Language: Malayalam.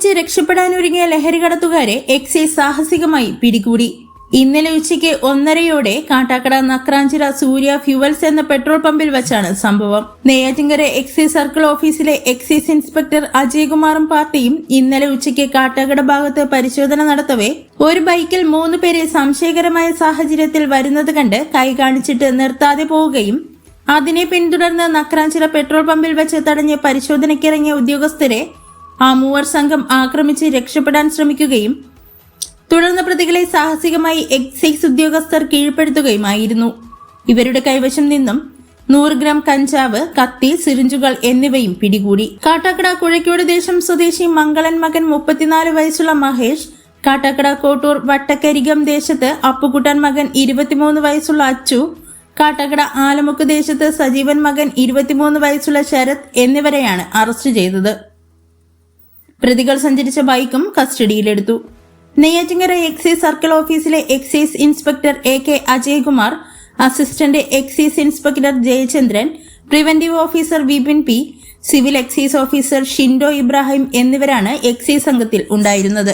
ആക്രമിച്ച് രക്ഷപ്പെടാനൊരുങ്ങിയ ലഹരികടത്തുകാരെ എക്സൈസ് സാഹസികമായി പിടികൂടി. ഇന്നലെ ഉച്ചയ്ക്ക് 1:30 കാട്ടാക്കട നക്രാഞ്ചിറ സൂര്യ ഫ്യൂവൽസ് എന്ന പെട്രോൾ പമ്പിൽ വച്ചാണ് സംഭവം. നെയ്യാറ്റിൻകര എക്സൈസ് സർക്കിൾ ഓഫീസിലെ എക്സൈസ് ഇൻസ്പെക്ടർ അജയ്കുമാറും പാർട്ടിയും ഇന്നലെ ഉച്ചയ്ക്ക് കാട്ടാക്കട ഭാഗത്ത് പരിശോധന നടത്തവേ ഒരു ബൈക്കിൽ 3 പേരെ സംശയകരമായ സാഹചര്യത്തിൽ വരുന്നത് കണ്ട് കൈ കാണിച്ചിട്ട് നിർത്താതെ പോവുകയും അതിനെ പിന്തുടർന്ന് നക്രാഞ്ചിറ പെട്രോൾ പമ്പിൽ വെച്ച് തടഞ്ഞ് പരിശോധനയ്ക്കിറങ്ങിയ ഉദ്യോഗസ്ഥരെ ആ 3 സംഘം ആക്രമിച്ച് രക്ഷപ്പെടാൻ ശ്രമിക്കുകയും തുടർന്ന് പ്രതികളെ സാഹസികമായി എക്സൈസ് ഉദ്യോഗസ്ഥർ കീഴ്പ്പെടുത്തുകയുമായിരുന്നു. ഇവരുടെ കൈവശം നിന്നും 100 ഗ്രാം കഞ്ചാവ്, കത്തി, സിറിഞ്ചുകൾ എന്നിവയും പിടികൂടി. കാട്ടാക്കട കുഴക്കോട് ദേശം സ്വദേശി മംഗളൻ മകൻ 34 വയസ്സുള്ള മഹേഷ്, കാട്ടാക്കട കോട്ടൂർ വട്ടക്കരികം ദേശത്ത് അപ്പുകുട്ടൻ മകൻ 23 വയസ്സുള്ള അച്ചു, കാട്ടാക്കട ആലമുക്ക് ദേശത്ത് സജീവൻ മകൻ 23 വയസ്സുള്ള ശരത് എന്നിവരെയാണ് അറസ്റ്റ് ചെയ്തത്. പ്രതികൾ സഞ്ചരിച്ച ബൈക്കും കസ്റ്റഡിയിലെടുത്തു. നെയ്യാറ്റിൻകര എക്സൈസ് സർക്കിൾ ഓഫീസിലെ excise inspector AK Ajaykumar, assistant excise inspector Jayachandran, preventive officer Vipin P, civil excise officer Shindo Ibrahim എന്നിവരാണ് എക്സൈസ് സംഘത്തിൽ ഉണ്ടായിരുന്നത്.